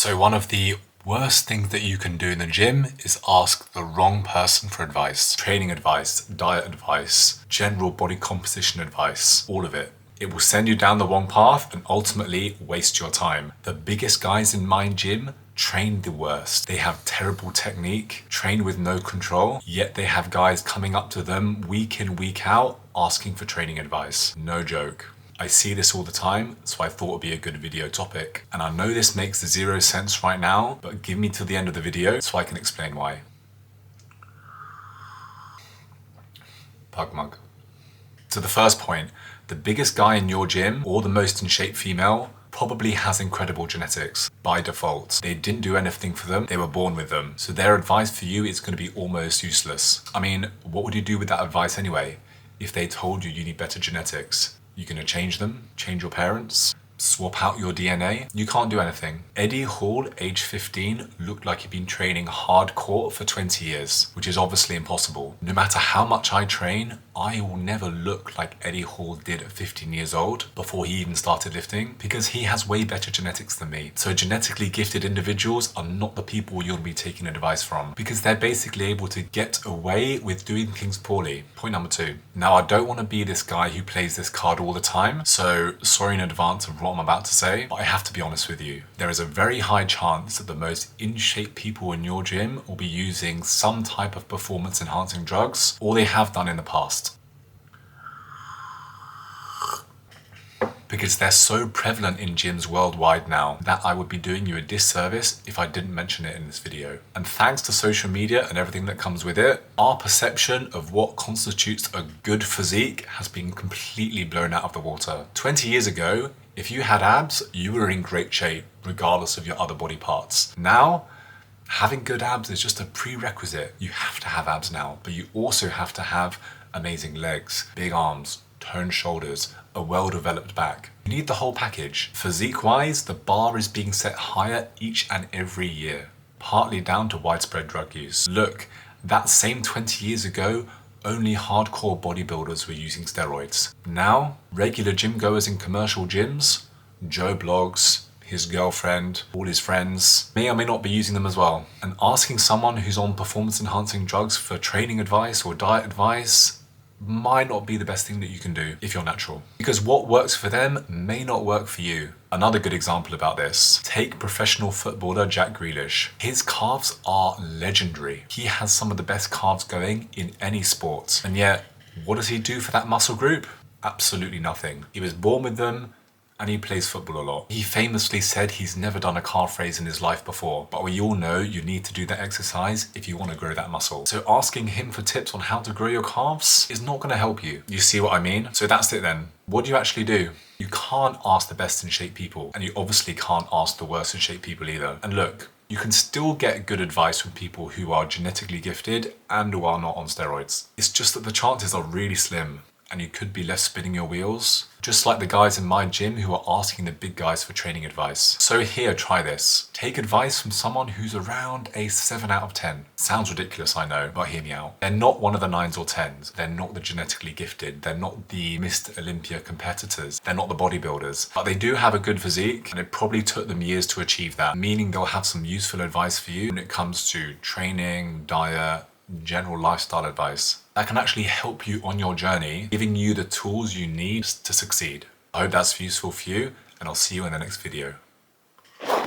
So one of the worst things that you can do in the gym is ask the wrong person for advice. Training advice, diet advice, general body composition advice, all of it. It will send you down the wrong path and ultimately waste your time. The biggest guys in my gym train the worst. They have terrible technique, train with no control, yet they have guys coming up to them week in, week out, asking for training advice. No joke. I see this all the time, so I thought it'd be a good video topic. And I know this makes zero sense right now, but give me till the end of the video so I can explain why. Pug mug. So the first point, the biggest guy in your gym or the most in shape female probably has incredible genetics by default. They didn't do anything for them, they were born with them. So their advice for you is going to be almost useless. I mean, what would you do with that advice anyway? If they told you need better genetics? You're going to change them, change your parents, swap out your DNA. You can't do anything. Eddie Hall, age 15, looked like he'd been training hardcore for 20 years, which is obviously impossible. No matter how much I train, I will never look like Eddie Hall did at 15 years old before he even started lifting, because he has way better genetics than me. So genetically gifted individuals are not the people you'll be taking advice from, because they're basically able to get away with doing things poorly. Point number 2. Now, I don't want to be this guy who plays this card all the time, so sorry in advance of what I'm about to say, but I have to be honest with you. There is a very high chance that the most in-shape people in your gym will be using some type of performance enhancing drugs, or they have done in the past. Because they're so prevalent in gyms worldwide now that I would be doing you a disservice if I didn't mention it in this video. And thanks to social media and everything that comes with it, our perception of what constitutes a good physique has been completely blown out of the water. 20 years ago, if you had abs, you were in great shape, regardless of your other body parts. Now, having good abs is just a prerequisite. You have to have abs now, but you also have to have amazing legs, big arms, toned shoulders, a well-developed back. You need the whole package. Physique-wise, the bar is being set higher each and every year, partly down to widespread drug use. Look, that same 20 years ago, only hardcore bodybuilders were using steroids. Now, regular gym goers in commercial gyms, Joe Blogs, his girlfriend, all his friends, may or may not be using them as well. And asking someone who's on performance enhancing drugs for training advice or diet advice might not be the best thing that you can do if you're natural. Because what works for them may not work for you. Another good example about this, take professional footballer Jack Grealish. His calves are legendary. He has some of the best calves going in any sport. And yet, what does he do for that muscle group? Absolutely nothing. He was born with them, and he plays football a lot. He famously said he's never done a calf raise in his life before, but we all know you need to do that exercise if you want to grow that muscle. So asking him for tips on how to grow your calves is not going to help you. You see what I mean? So that's it then. What do you actually do? You can't ask the best in shape people, and you obviously can't ask the worst in shape people either. And look, you can still get good advice from people who are genetically gifted and who are not on steroids. It's just that the chances are really slim, and you could be left spinning your wheels, just like the guys in my gym who are asking the big guys for training advice. So here, try this. Take advice from someone who's around a 7 out of 10. Sounds ridiculous, I know, but hear me out. They're not one of the 9s or 10s. They're not the genetically gifted. They're not the Mr. Olympia competitors. They're not the bodybuilders. But they do have a good physique, and it probably took them years to achieve that, meaning they'll have some useful advice for you when it comes to training, diet, general lifestyle advice that can actually help you on your journey, giving you the tools you need to succeed. I hope that's useful for you, and I'll see you in the next video.